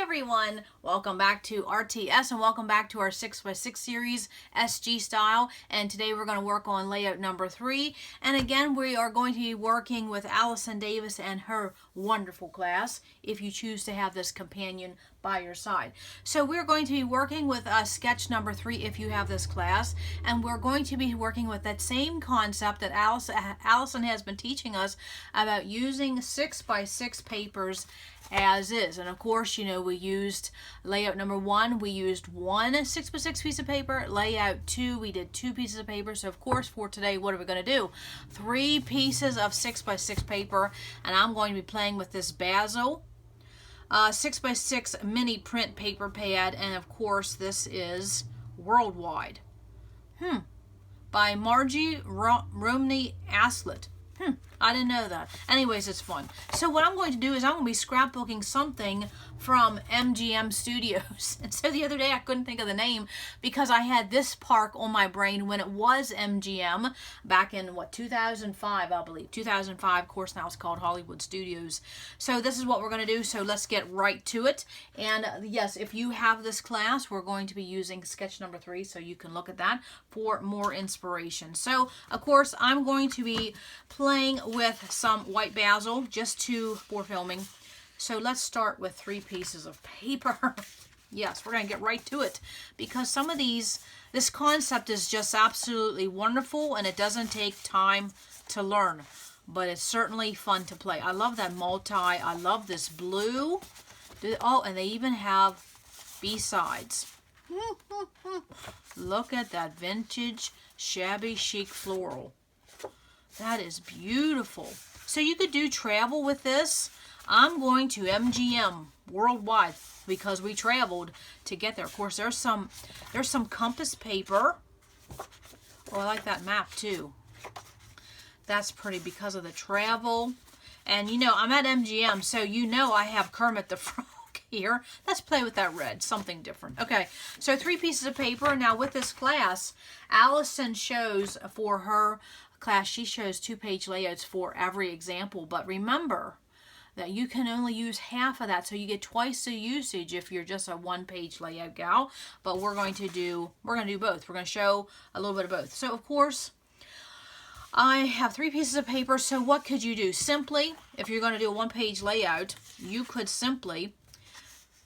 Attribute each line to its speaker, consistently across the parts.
Speaker 1: everyone, welcome back to RTS and welcome back to our 6x6 series SG style, and today we're going to work on layout number 3. And again, we are going to be working with Allison Davis and her wonderful class if you choose to have this companion by your side. So we're going to be working with sketch number 3 if you have this class, and we're going to be working with that same concept that Allison has been teaching us about using 6x6 papers as is. And of course, you know, we used layout number 1, we used one 6x6 piece of paper. Layout 2, we did 2 pieces of paper. So of course, for today, what are we going to do? 3 pieces of 6x6 paper, and I'm going to be playing with this Basil 6x6 mini print paper pad, and of course, this is Worldwide by Margie Romney Aslett. I didn't know that. Anyways, it's fun. So what I'm going to do is I'm going to be scrapbooking something from MGM Studios. And so the other day I couldn't think of the name because I had this park on my brain when it was MGM back in, 2005, I believe. 2005, of course, now it's called Hollywood Studios. So this is what we're going to do. So let's get right to it. And yes, if you have this class, we're going to be using sketch number 3, so you can look at that for more inspiration. So, of course, I'm going to be playing with some white basil just for filming. So let's start with 3 pieces of paper. Yes, we're going to get right to it because some of this concept is just absolutely wonderful, and it doesn't take time to learn, but it's certainly fun to play. I love that multi. I love this blue. Oh, and they even have B-sides. Look at that vintage shabby chic floral. That is beautiful. So you could do travel with this. I'm going to MGM Worldwide because we traveled to get there. Of course, there's some compass paper. Oh, I like that map too. That's pretty because of the travel. And you know, I'm at MGM, so you know I have Kermit the Frog here. Let's play with that red, something different. Okay, so 3 pieces of paper. Now with this class, Allison shows for her class, she shows 2-page layouts for every example, but remember that you can only use half of that, so you get twice the usage if you're just a 1-page layout gal. But we're going to do both. We're going to show a little bit of both. So of course, I have 3 pieces of paper. So what could you do? Simply, if you're going to do a 1-page layout, you could simply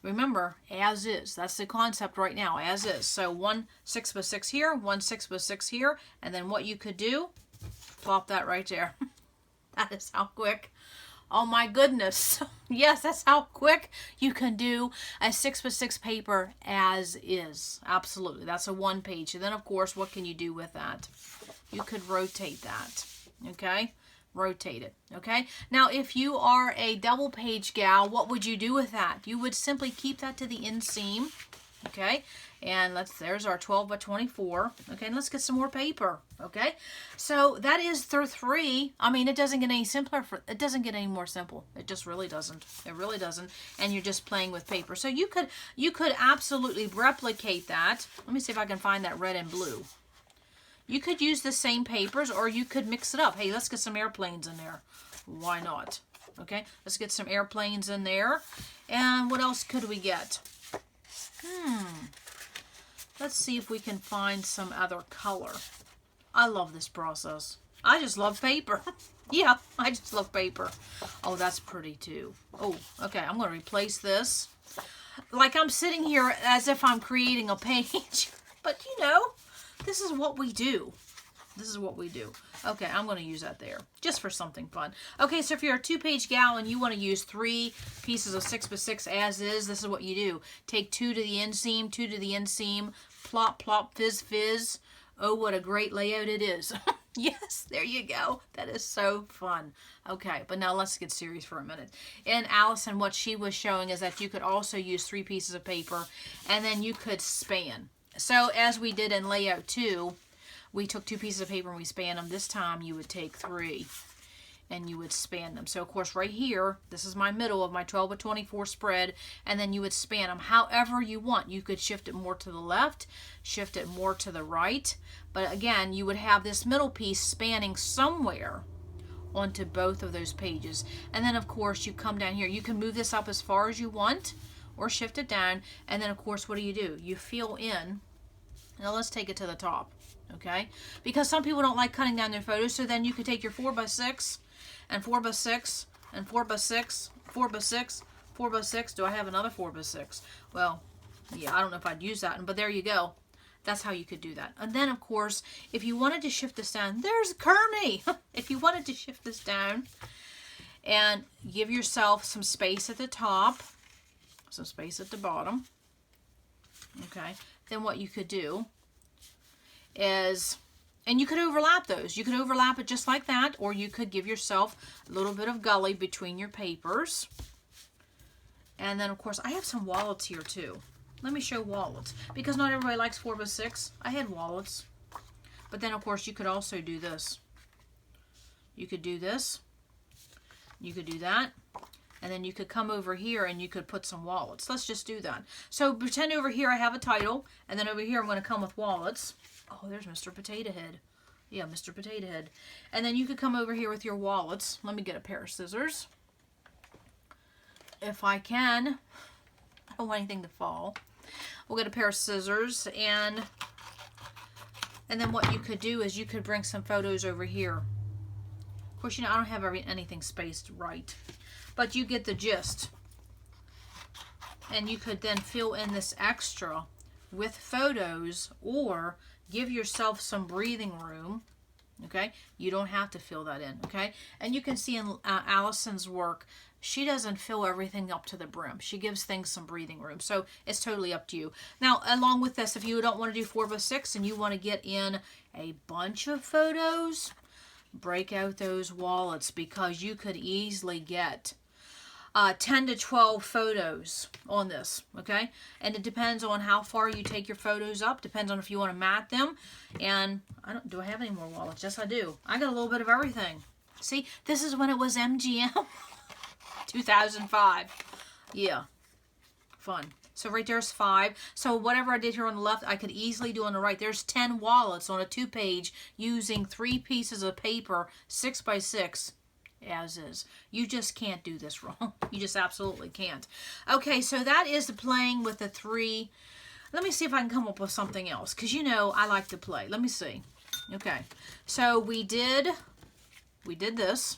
Speaker 1: remember as is. That's the concept right now, as is. So 1 6x6 here, 1 6x6 here, and then what you could do, plop that right there. That is how quick. Oh my goodness. Yes, that's how quick you can do a 6x6 paper as is. Absolutely. That's a 1-page. And then of course, what can you do with that? You could rotate that. Okay? Rotate it. Okay? Now, if you are a double-page gal, what would you do with that? You would simply keep that to the inseam. Okay? And there's our 12x24. Okay, and let's get some more paper. Okay, so that is the 3. I mean, it doesn't get any simpler. It doesn't get any more simple. It just really doesn't. It really doesn't. And you're just playing with paper. So you could absolutely replicate that. Let me see if I can find that red and blue. You could use the same papers, or you could mix it up. Hey, let's get some airplanes in there. Why not? Okay, let's get some airplanes in there. And what else could we get? Let's see if we can find some other color. I love this process. I just love paper. Yeah, I just love paper. Oh, that's pretty too. Oh, okay, I'm going to replace this. Like I'm sitting here as if I'm creating a page. But you know, this is what we do. This is what we do. Okay, I'm going to use that there just for something fun. Okay, so if you're a 2-page gal and you want to use 3 pieces of 6x6 as is, this is what you do. Take 2 to the inseam, 2 to the inseam, plop, plop, fizz, fizz. Oh, what a great layout it is. Yes, there you go. That is so fun. Okay, but now let's get serious for a minute. And Allison, what she was showing is that you could also use 3 pieces of paper and then you could span. So as we did in layout 2, we took 2 pieces of paper and we spanned them. This time you would take 3 and you would span them. So of course right here, this is my middle of my 12x24 spread, and then you would span them however you want. You could shift it more to the left, shift it more to the right, but again, you would have this middle piece spanning somewhere onto both of those pages. And then of course you come down here. You can move this up as far as you want, or shift it down. And then of course, what do? You fill in. Now let's take it to the top, okay? Because some people don't like cutting down their photos, so then you could take your 4x6 and 4x6 and 4x6, 4x6, 4x6. Do I have another 4x6? Well, yeah, I don't know if I'd use that one, but there you go. That's how you could do that. And then, of course, if you wanted to shift this down, there's Kermie. If you wanted to shift this down and give yourself some space at the top, some space at the bottom, okay, then what you could do is, and you could overlap those. You could overlap it just like that, or you could give yourself a little bit of gully between your papers. And then, of course, I have some wallets here, too. Let me show wallets, because not everybody likes 4x6. I had wallets. But then, of course, you could also do this. You could do this. You could do that. And then you could come over here and you could put some wallets. Let's just do that. So pretend over here I have a title, and then over here I'm going to come with wallets. Oh, there's Mr. Potato Head. Yeah, Mr. Potato Head. And then you could come over here with your wallets. Let me get a pair of scissors. If I can. I don't want anything to fall. We'll get a pair of scissors, and then what you could do is you could bring some photos over here. Of course, you know, I don't have anything spaced right, but you get the gist. And you could then fill in this extra with photos, or give yourself some breathing room. Okay, you don't have to fill that in. Okay, and you can see in Allison's work, she doesn't fill everything up to the brim. She gives things some breathing room. So it's totally up to you. Now, along with this, if you don't want to do 4x6 and you want to get in a bunch of photos, break out those wallets, because you could easily get 10 to 12 photos on this, okay? And it depends on how far you take your photos up. Depends on if you want to mat them. And do I have any more wallets? Yes, I do. I got a little bit of everything. See, this is when it was MGM. 2005. Yeah. Fun. So right there's 5. So whatever I did here on the left, I could easily do on the right. There's 10 wallets on a 2-page using 3 pieces of paper, 6x6. As is. You just can't do this wrong. You just absolutely can't. Okay, so that is the playing with the 3. Let me see if I can come up with something else, because you know I like to play. Let me see. Okay, so we did this.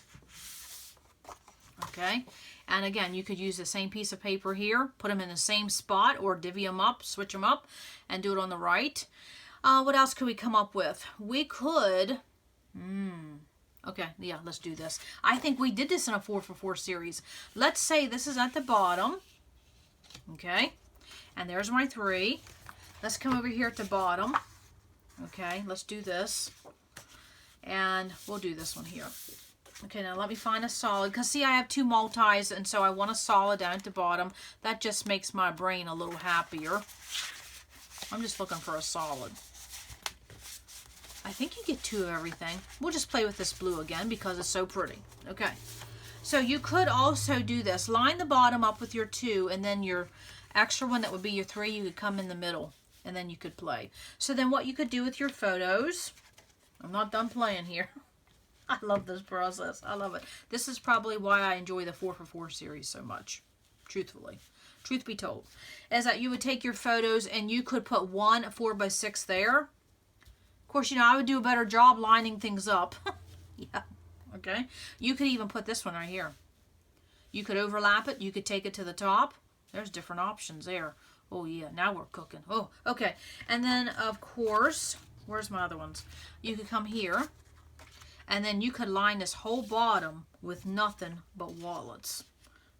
Speaker 1: Okay, and again, you could use the same piece of paper here, put them in the same spot, or divvy them up, switch them up, and do it on the right. What else could we come up with? We could, okay, yeah, let's do this. I think we did this in a 4x4 series. Let's say this is at the bottom, okay, and there's my 3. Let's come over here at the bottom, okay, let's do this, and we'll do this one here. Okay, now let me find a solid, because see, I have 2 multis, and so I want a solid down at the bottom. That just makes my brain a little happier. I'm just looking for a solid. I think you get 2 of everything. We'll just play with this blue again because it's so pretty. Okay, so you could also do this. Line the bottom up with your 2, and then your extra one that would be your 3, you could come in the middle, and then you could play. So then what you could do with your photos, I'm not done playing here. I love this process. I love it. This is probably why I enjoy the 4x4 series so much, truthfully. Truth be told, is that you would take your photos and you could put 1 4x6 there. Of course, you know, I would do a better job lining things up. Yeah, okay. You could even put this one right here. You could overlap it. You could take it to the top. There's different options there. Oh, yeah, now we're cooking. Oh, okay. And then, of course, where's my other ones? You could come here. And then you could line this whole bottom with nothing but wallets.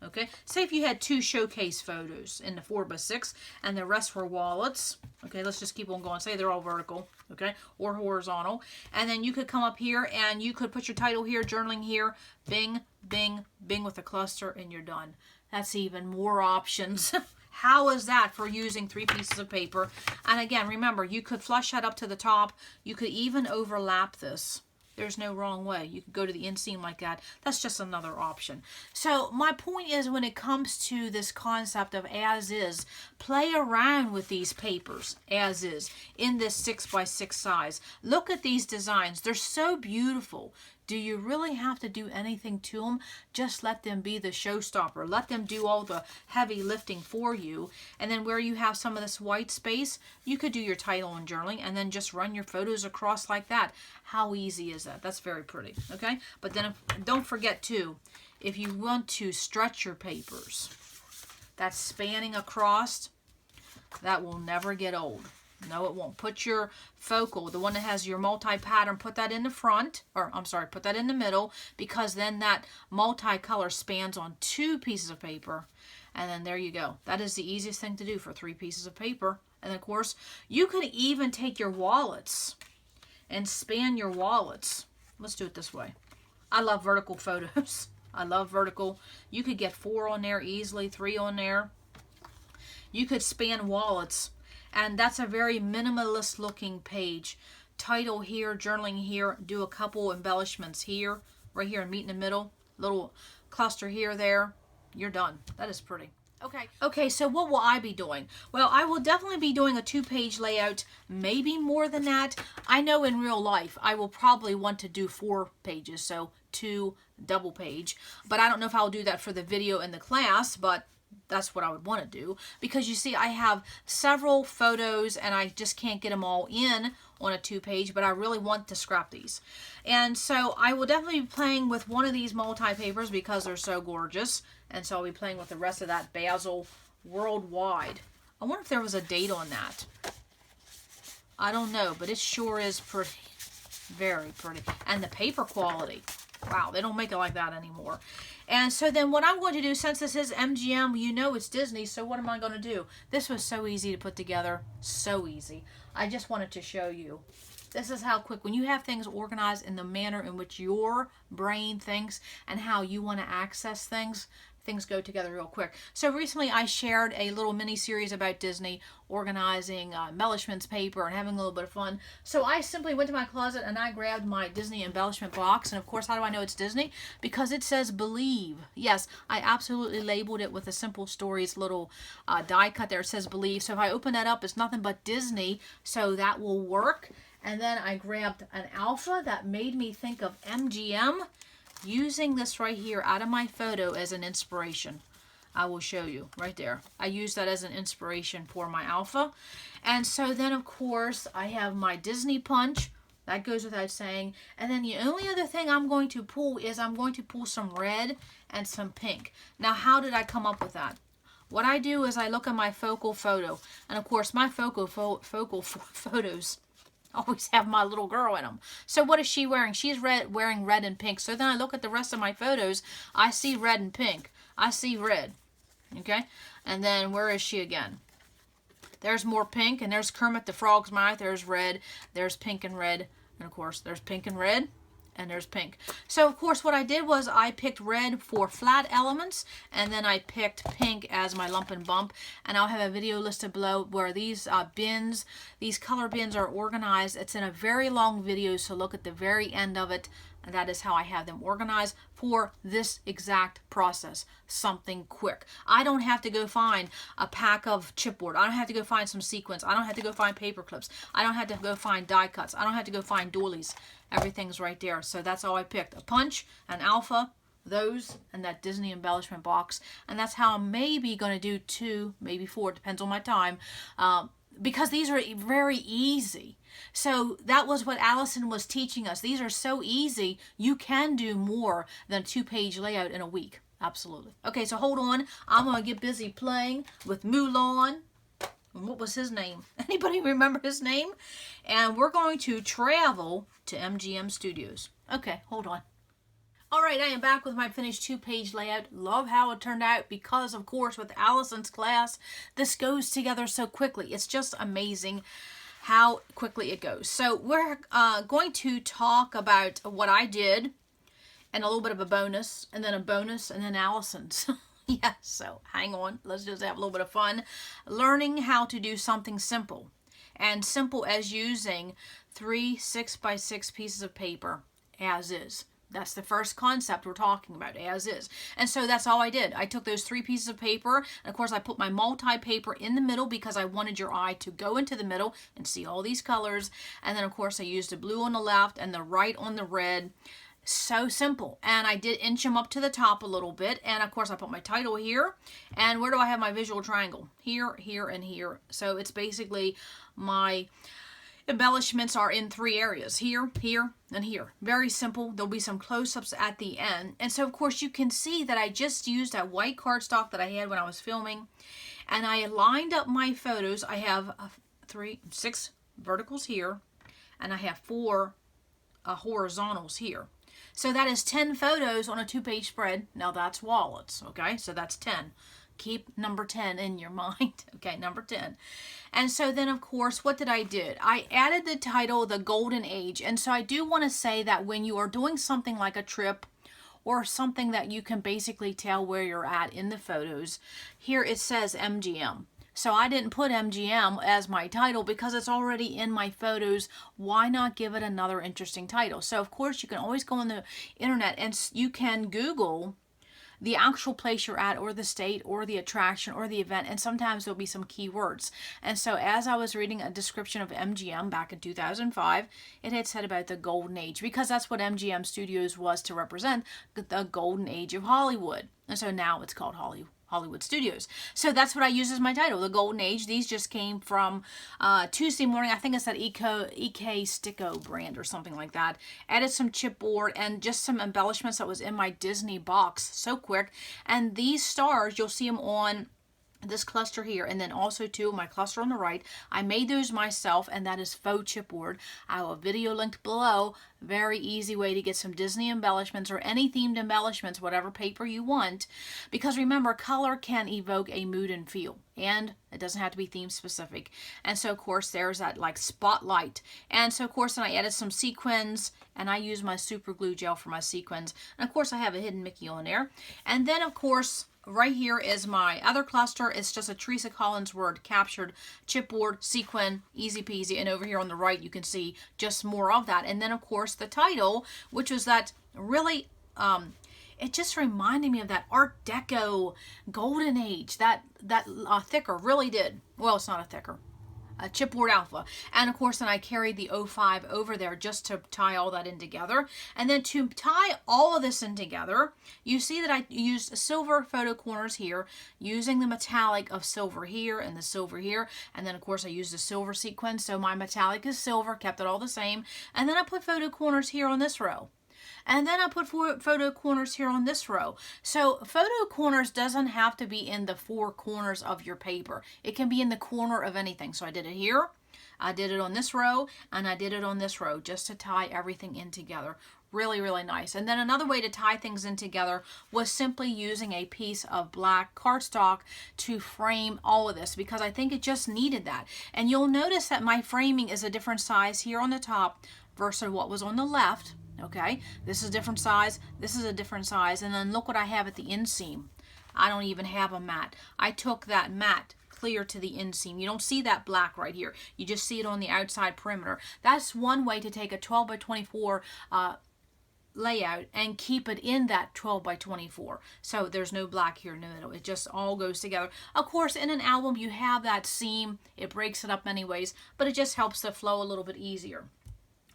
Speaker 1: Okay, say if you had 2 showcase photos in the 4x6 and the rest were wallets. Okay, let's just keep on going. Say they're all vertical, okay, or horizontal. And then you could come up here and you could put your title here, journaling here, bing, bing, bing with a cluster, and you're done. That's even more options. How is that for using 3 pieces of paper? And again, remember, you could flush that up to the top. You could even overlap this. There's no wrong way. You could go to the inseam like that. That's just another option. So my point is, when it comes to this concept of as is, play around with these papers as is in this 6x6 size. Look at these designs. They're so beautiful. Do you really have to do anything to them? Just let them be the showstopper. Let them do all the heavy lifting for you. And then where you have some of this white space, you could do your title and journaling and then just run your photos across like that. How easy is that? That's very pretty, okay? But then don't forget too, if you want to stretch your papers, that's spanning across, that will never get old. No, it won't. Put your focal, the one that has your multi-pattern, put that in the front, or I'm sorry, put that in the middle, because then that multicolor spans on 2 pieces of paper. And then there you go. That is the easiest thing to do for 3 pieces of paper. And of course, you could even take your wallets and span your wallets. Let's do it this way. I love vertical photos. I love vertical. You could get 4 on there easily, 3 on there. You could span wallets. And that's a very minimalist looking page. Title here, journaling here, do a couple embellishments here, right here and meet in the middle. Little cluster here, there. You're done. That is pretty. Okay, so what will I be doing? Well, I will definitely be doing a 2-page layout, maybe more than that. I know in real life I will probably want to do 4 pages, so 2 double page. But I don't know if I'll do that for the video in the class, but that's what I would want to do, because you see I have several photos and I just can't get them all in on a 2-page, but I really want to scrap these. And so I will definitely be playing with one of these multi-papers because they're so gorgeous, and so I'll be playing with the rest of that Basil Worldwide. I wonder if there was a date on that. I don't know, but it sure is pretty. Very pretty. And the paper quality. Wow, they don't make it like that anymore. And so then what I'm going to do, since this is MGM, you know it's Disney, so what am I going to do? This was so easy to put together. So easy. I just wanted to show you. This is how quick, when you have things organized in the manner in which your brain thinks and how you want to access things, things go together real quick. So recently I shared a little mini series about Disney, organizing embellishments paper and having a little bit of fun. So I simply went to my closet and I grabbed my Disney embellishment box. And of course, how do I know it's Disney? Because it says Believe. Yes, I absolutely labeled it with a Simple Stories little die cut there. It says Believe. So if I open that up, it's nothing but Disney. So that will work. And then I grabbed an alpha that made me think of MGM, using this right here out of my photo as an inspiration. I will show you right there. I use that as an inspiration for my alpha. And so then of course I have my Disney punch. That goes without saying. And then the only other thing I'm going to pull is I'm going to pull some red and some pink. Now how did I come up with that? What I do is I look at my focal photo. And of course my focal photos always have my little girl in them. So what is she wearing? She's wearing red and pink. So then I look at the rest of my photos. I see red and pink. I see red. Okay? And then where is she again? There's more pink. And there's Kermit the Frog's mouth. There's red. There's pink and red. And of course there's pink and red. And there's pink. So of course what I did was I picked red for flat elements, and then I picked pink as my lump and bump. And I'll have a video listed below where these bins, these color bins are organized. It's in a very long video, so look at the very end of it. And that is how I have them organized for this exact process. Something quick. I don't have to go find a pack of chipboard. I don't have to go find some sequins. I don't have to go find paper clips. I don't have to go find die cuts. I don't have to go find doilies. Everything's right there. So that's all I picked. A punch, an alpha, those, and that Disney embellishment box. And that's how I'm maybe going to do 2, maybe 4. Depends on my time. Because these are very easy. So that was what Allison was teaching us. These are so easy, you can do more than a 2-page layout in a week. Absolutely. Okay, so hold on. I'm going to get busy playing with Mulan. What was his name? Anybody remember his name? And we're going to travel to MGM Studios. Okay, hold on. Alright, I am back with my finished 2-page layout. Love how it turned out because, of course, with Allison's class, this goes together so quickly. It's just amazing how quickly it goes. So we're going to talk about what I did and a little bit of a bonus, and then Allison's. Yes, so hang on. Let's just have a little bit of fun. Learning how to do something simple. And simple as using 3 6x6 pieces of paper as is. That's the first concept we're talking about, as is. And so that's all I did. I took those 3 pieces of paper, and of course I put my multi-paper in the middle because I wanted your eye to go into the middle and see all these colors. And then of course I used the blue on the left and the right on the red. So simple. And I did inch them up to the top a little bit. And of course I put my title here. And where do I have my visual triangle? Here, here, and here. So it's basically my embellishments are in 3 areas. Here, here, and here. Very simple. There'll be some close-ups at the end. And so of course you can see that I just used that white cardstock that I had when I was filming. And I lined up my photos. I have 6 verticals here. And I have 4 horizontals here. So that is 10 photos on a 2-page spread. Now that's wallets, okay? So that's 10. Keep number 10 in your mind, okay? Number 10. And so then, of course, what did I do? I added the title, The Golden Age. And so I do want to say that when you are doing something like a trip or something that you can basically tell where you're at in the photos, here it says MGM. So I didn't put MGM as my title because it's already in my photos. Why not give it another interesting title? So of course you can always go on the internet and you can Google the actual place you're at or the state or the attraction or the event, and sometimes there'll be some keywords. And so as I was reading a description of MGM back in 2005, it had said about the golden age, because that's what MGM Studios was to represent, the golden age of Hollywood. And so now it's called Hollywood Studios. So that's what I use as my title, The Golden Age. These just came from Tuesday morning. I think it's that EK Sticko brand or something like that. Added some chipboard and just some embellishments that was in my Disney box. So quick. And these stars, you'll see them on this cluster here, and then also too my cluster on the right. I made those myself, and that is Faux chipboard. I have a video linked below. Very easy way to get some Disney embellishments or any themed embellishments, whatever paper you want, because remember, color can evoke a mood and feel, and it doesn't have to be theme specific. And so of course there's that like spotlight, and so of course then I added some sequins, and I use my super glue gel for my sequins, and of course I have a hidden Mickey on there. And then of course right here is my other cluster. It's just a Teresa Collins word captured chipboard, sequin, easy peasy. And over here on the right, you can see just more of that. And then of course the title, which was that really, it just reminded me of that Art Deco golden age. That thicker really did. Well, it's not a thicker. A chipboard alpha. And of course then I carried the 05 over there just to tie all that in together. And then to tie all of this in together, you see that I used silver photo corners here, using the metallic of silver here and the silver here. And then of course I used the silver sequence, so my metallic is silver, kept it all the same. And then I put photo corners here on this row. And then I put photo corners here on this row. So photo corners doesn't have to be in the 4 corners of your paper. It can be in the corner of anything. So I did it here, I did it on this row, and I did it on this row just to tie everything in together. Really, really nice. And then another way to tie things in together was simply using a piece of black cardstock to frame all of this, because I think it just needed that. And you'll notice that my framing is a different size here on the top versus what was on the left. Okay, this is a different size, this is a different size, and then look what I have at the inseam. I don't even have a matte. I took that matte clear to the inseam. You don't see that black right here. You just see it on the outside perimeter. That's one way to take a 12 by 24 layout and keep it in that 12 by 24. So there's no black here in the middle. It just all goes together. Of course, in an album, you have that seam. It breaks it up anyways, but it just helps the flow a little bit easier.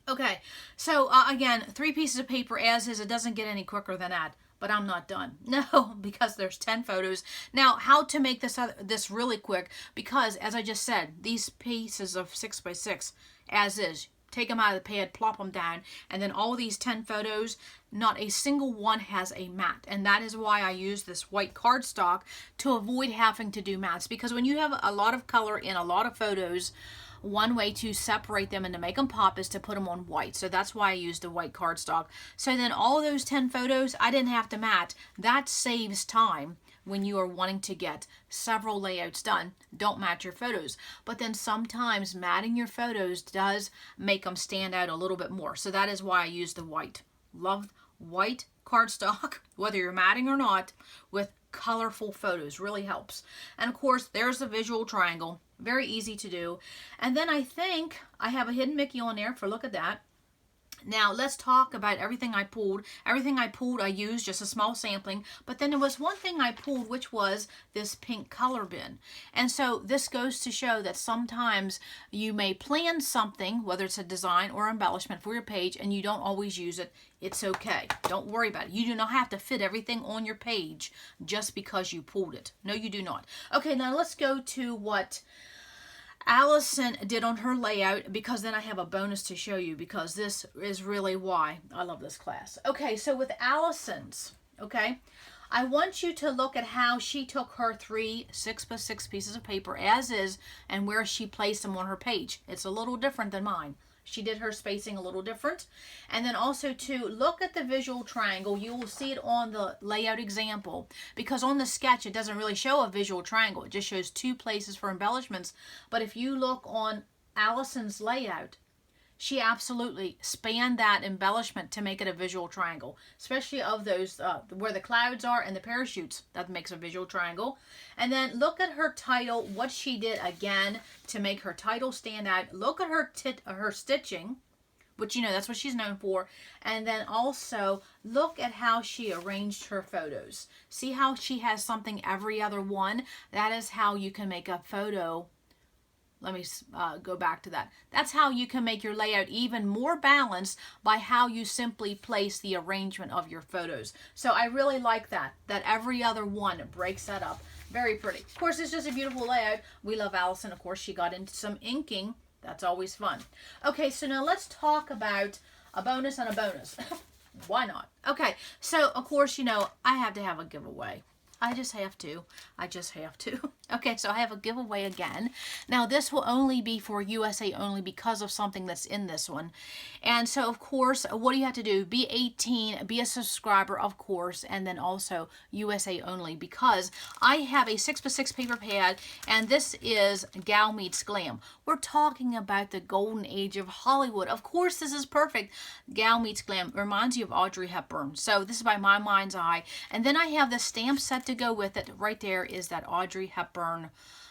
Speaker 1: Okay, so again, 3 pieces of paper as is. It doesn't get any quicker than that, but I'm not done. No, because there's 10 photos. Now, how to make this really quick, because as I just said, these pieces of 6 by 6 as is, take them out of the pad, plop them down, and then all these 10 photos, not a single one has a matte. And that is why I use this white cardstock to avoid having to do mattes, because when you have a lot of color in a lot of photos, one way to separate them and to make them pop is to put them on white. So that's why I used the white cardstock. So then all of those 10 photos, I didn't have to matte. That saves time when you are wanting to get several layouts done. Don't match your photos. But then sometimes matting your photos does make them stand out a little bit more. So that is why I use the white. Love white cardstock, whether you're matting or not, with colorful photos. Really helps. And of course, there's the visual triangle. Very easy to do. And then I think I have a hidden Mickey on there for, look at that. Now, let's talk about everything I pulled. Everything I pulled, I used just a small sampling. But then there was one thing I pulled, which was this pink color bin. And so this goes to show that sometimes you may plan something, whether it's a design or embellishment for your page, and you don't always use it. It's okay. Don't worry about it. You do not have to fit everything on your page just because you pulled it. No, you do not. Okay, now let's go to what Allison did on her layout, because then I have a bonus to show you, because this is really why I love this class. Okay, so with Allison's, okay, I want you to look at how she took her 3 6x6 pieces of paper as is and where she placed them on her page. It's a little different than mine. She did her spacing a little different. And then also to look at the visual triangle. You will see it on the layout example, because on the sketch it doesn't really show a visual triangle. It just shows 2 places for embellishments. But if you look on Allison's layout, she absolutely spanned that embellishment to make it a visual triangle, especially of those where the clouds are and the parachutes. That makes a visual triangle. And then look at her title, what she did again to make her title stand out. Look at her stitching, which, you know, that's what she's known for. And then also look at how she arranged her photos. See how she has something every other one? That is how you can make a photo. Let me go back to that. That's how you can make your layout even more balanced, by how you simply place the arrangement of your photos. So I really like that every other one breaks that up. Very pretty. Of course, it's just a beautiful layout. We love Allison. Of course, she got into some inking. That's always fun. Okay, so now let's talk about a bonus and a bonus. Why not? Okay, so of course, you know, I have to have a giveaway. I just have to. Okay, so I have a giveaway again. Now, this will only be for USA only because of something that's in this one. And so, of course, what do you have to do? Be 18, be a subscriber, of course, and then also USA only, because I have a 6x6 paper pad, and this is Gal Meets Glam. We're talking about the golden age of Hollywood. Of course, this is perfect. Gal Meets Glam reminds you of Audrey Hepburn. So this is by My Mind's Eye. And then I have the stamp set to go with it. Right there is that Audrey Hepburn.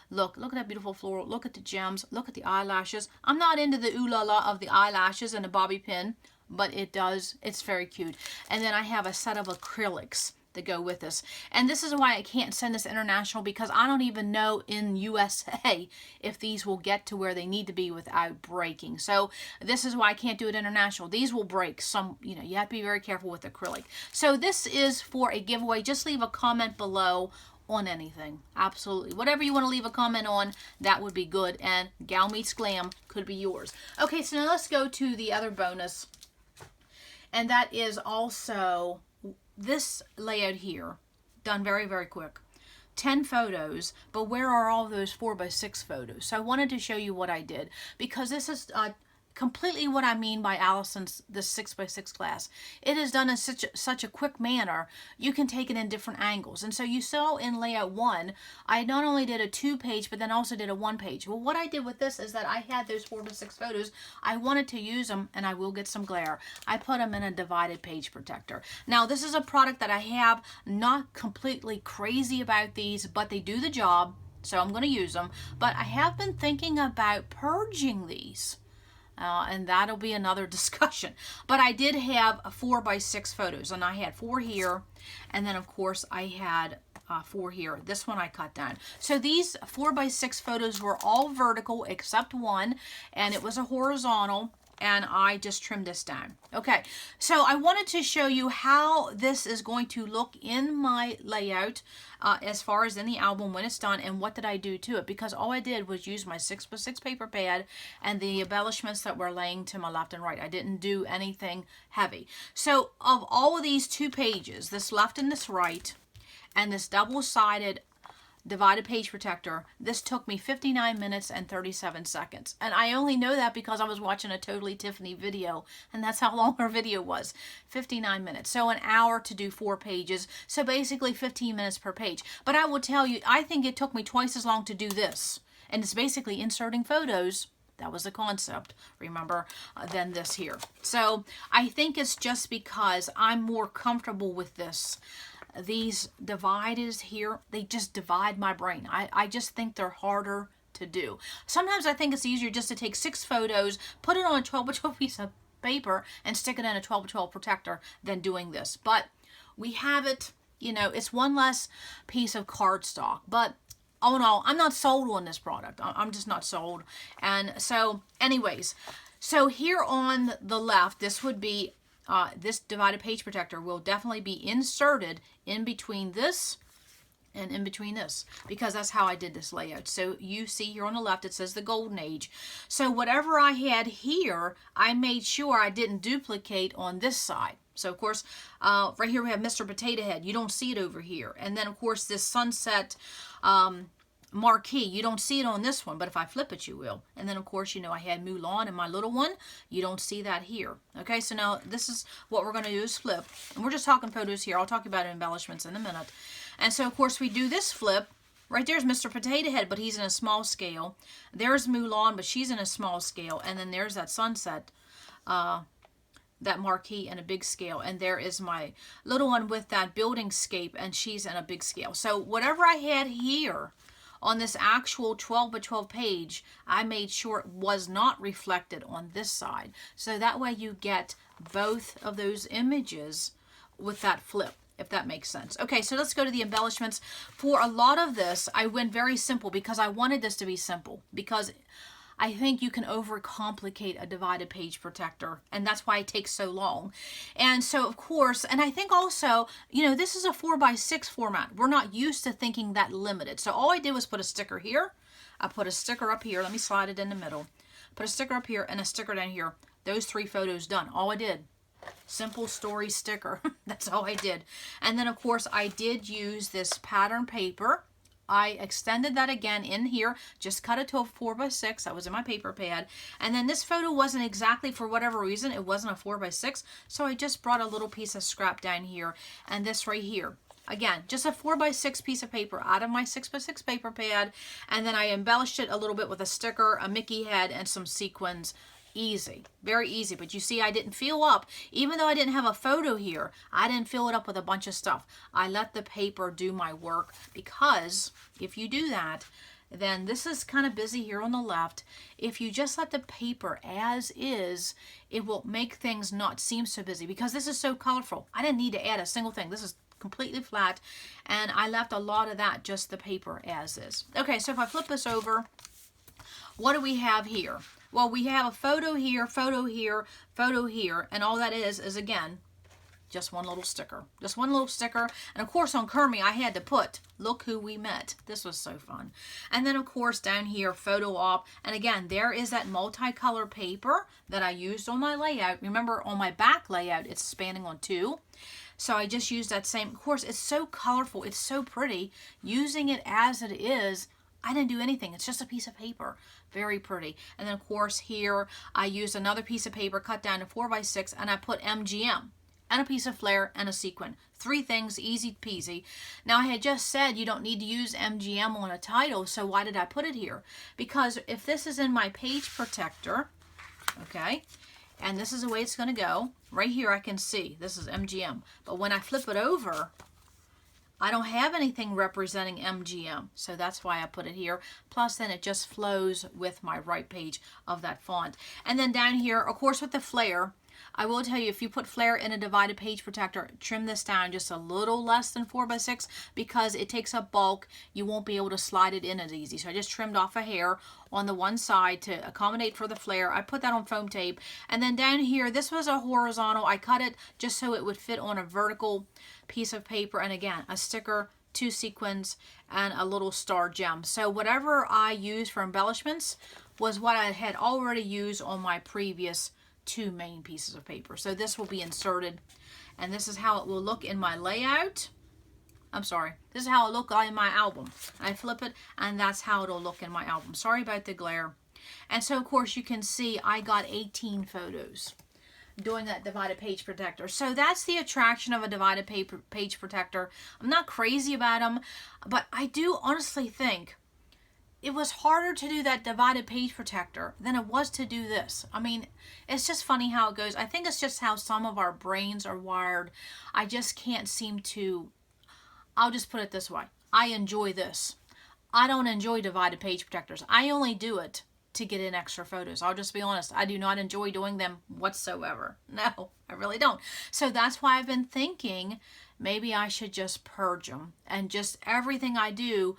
Speaker 1: Look at that beautiful floral. Look at the gems. Look at the eyelashes. I'm not into the ooh la la of the eyelashes and the bobby pin, but it's very cute. And then I have a set of acrylics to go with this. And this is why I can't send this international, because I don't even know in USA if these will get to where they need to be without breaking. So this is why I can't do it international. These will break. Some, you know, you have to be very careful with acrylic. So this is for a giveaway. Just leave a comment below on anything. Absolutely. Whatever you want to leave a comment on, that would be good. And Gal Meets Glam could be yours. Okay, so now let's go to the other bonus. And that is also this layout here, done very, very quick. 10 photos, but where are all those 4x6 photos? So I wanted to show you what I did, because this is completely what I mean by Allison's this 6x6 class. It is done in such a quick manner. You can take it in different angles. And so you saw in layout 1, I not only did a 2-page, but then also did a 1-page. Well, what I did with this is that I had those 4x6 photos. I wanted to use them, and I will get some glare. I put them in a divided page protector. Now, this is a product that I have. Not completely crazy about these, but they do the job, so I'm going to use them. But I have been thinking about purging these. And that'll be another discussion. But I did have 4x6 photos, and I had 4 here, and then of course I had 4 here. This one I cut down. So these 4x6 photos were all vertical except one, and it was a horizontal, and I just trimmed this down. Okay, so I wanted to show you how this is going to look in my layout as far as in the album when it's done, and what did I do to it, because all I did was use my 6x6 paper pad and the embellishments that were laying to my left and right. I didn't do anything heavy. So of all of these 2 pages, this left and this right, and this double-sided divided page protector, this took me 59 minutes and 37 seconds. And I only know that because I was watching a Totally Tiffany video, and that's how long her video was. 59 minutes. So an hour to do 4 pages. So basically 15 minutes per page. But I will tell you, I think it took me twice as long to do this. And it's basically inserting photos. That was the concept, remember, than this here. So I think it's just because I'm more comfortable with this. These dividers here, they just divide my brain. I just think they're harder to do. Sometimes I think it's easier just to take 6 photos, put it on a 12 by 12 piece of paper and stick it in a 12 by 12 protector than doing this. But we have it, you know, it's one less piece of cardstock. But all in all, I'm not sold on this product. I'm just not sold. And so anyways, so here on the left, this would be, this divided page protector will definitely be inserted in between this and in between this, because that's how I did this layout. So you see here on the left, it says the golden age. So whatever I had here, I made sure I didn't duplicate on this side. So of course, right here we have Mr. Potato Head. You don't see it over here. And then of course this sunset marquee, you don't see it on this one, but if I flip it, you will. And then of course, you know, I had Mulan in my little one. You don't see that here. Okay, so now this is what we're going to do is flip. And we're just talking photos here. I'll talk about embellishments in a minute. And so of course we do this flip. Right there's Mr. Potato Head, but he's in a small scale. There's Mulan, but she's in a small scale. And then there's that sunset, that marquee in a big scale. And there is my little one with that building scape, and she's in a big scale. So whatever I had here on this actual 12 by 12 page, I made sure it was not reflected on this side. So that way you get both of those images with that flip, if that makes sense. Okay, so let's go to the embellishments. For a lot of this, I went very simple because I wanted this to be simple, because I think you can overcomplicate a divided page protector, and that's why it takes so long. And so, of course, and I think also, you know, this is a 4x6 format. We're not used to thinking that limited. So all I did was put a sticker here. I put a sticker up here. Let me slide it in the middle. Put a sticker up here and a sticker down here. Those 3 photos done. All I did. Simple story sticker. That's all I did. And then, of course, I did use this pattern paper. I extended that again in here, just cut it to a 4x6. That was in my paper pad. And then this photo wasn't exactly, for whatever reason, it wasn't a 4x6. So I just brought a little piece of scrap down here, and this right here. Again, just a 4x6 piece of paper out of my 6x6 paper pad. And then I embellished it a little bit with a sticker, a Mickey head, and some sequins. Easy, very easy. But you see, I didn't fill up, even though I didn't have a photo here, I didn't fill it up with a bunch of stuff. I let the paper do my work, because if you do that, then this is kind of busy here on the left. If you just let the paper as is, it will make things not seem so busy, because this is so colorful. I didn't need to add a single thing. This is completely flat, and I left a lot of that, just the paper as is. Okay, so if I flip this over, what do we have here? Well, we have a photo here, photo here, photo here, and all that is again, just one little sticker. Just one little sticker. And of course on Kermie, I had to put, look who we met. This was so fun. And then of course down here, photo op. And again, there is that multicolor paper that I used on my layout. Remember, on my back layout, it's spanning on 2. So I just used that same. Of course, it's so colorful. It's so pretty. Using it as it is, I didn't do anything. It's just a piece of paper. Very pretty. And then of course here I used another piece of paper cut down to 4x6, and I put MGM and a piece of flare and a sequin. 3 things, easy peasy. Now I had just said you don't need to use MGM on a title, so why did I put it here? Because if this is in my page protector, okay, and this is the way it's going to go, right here I can see this is MGM. But when I flip it over, I don't have anything representing MGM, so that's why I put it here. Plus, then it just flows with my right page of that font. And then down here, of course, with the flare, I will tell you, if you put flare in a divided page protector, trim this down just a little less than 4x6, because it takes up bulk. You won't be able to slide it in as easy. So I just trimmed off a hair on the one side to accommodate for the flare. I put that on foam tape. And then down here, this was a horizontal. I cut it just so it would fit on a vertical piece of paper. And again, a sticker, 2 sequins, and a little star gem. So whatever I used for embellishments was what I had already used on my previous 2 main pieces of paper. So this will be inserted, and this is how it will look in my layout. I'm sorry, this is how it look in my album. I flip it, and that's how it'll look in my album. Sorry about the glare. And so of course you can see I got 18 photos doing that divided page protector. So that's the attraction of a divided page protector. I'm not crazy about them, but I do honestly think it was harder to do that divided page protector than it was to do this. I mean, it's just funny how it goes. I think it's just how some of our brains are wired. I just can't seem to, I'll just put it this way. I enjoy this. I don't enjoy divided page protectors. I only do it to get in extra photos. I'll just be honest. I do not enjoy doing them whatsoever. No, I really don't. So that's why I've been thinking maybe I should just purge them and just everything I do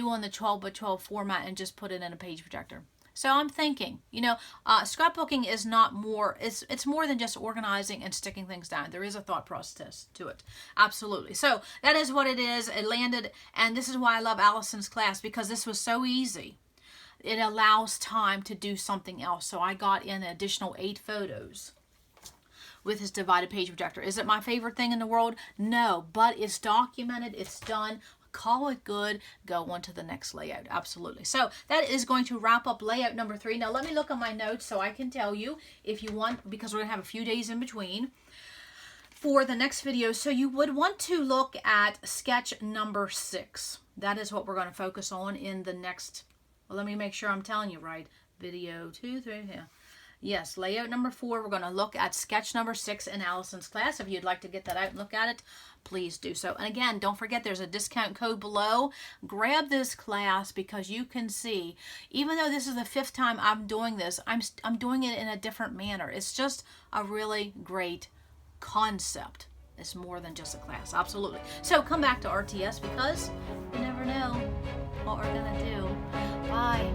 Speaker 1: on the 12 by 12 format and just put it in a page protector. So I'm thinking, scrapbooking is not more, it's more than just organizing and sticking things down. There is a thought process to it. Absolutely. So that is what it is. It landed, and this is why I love Allison's class, because this was so easy. It allows time to do something else. So I got in an additional 8 photos with his divided page projector. Is it my favorite thing in the world? No, but it's documented, it's done. Call it good, go on to the next layout. Absolutely. So that is going to wrap up layout number 3. Now let me look at my notes so I can tell you if you want, because we're going to have a few days in between for the next video. So you would want to look at sketch number 6. That is what we're going to focus on in the next, well, let me make sure I'm telling you right. Video 2, 3, yeah. Yes, layout number 4, we're going to look at sketch number 6 in Allison's class. If you'd like to get that out and look at it, please do so. And again, don't forget there's a discount code below. Grab this class because you can see, even though this is the 5th time I'm doing this, I'm doing it in a different manner. It's just a really great concept. It's more than just a class. Absolutely. So come back to RTS because you never know what we're going to do. Bye.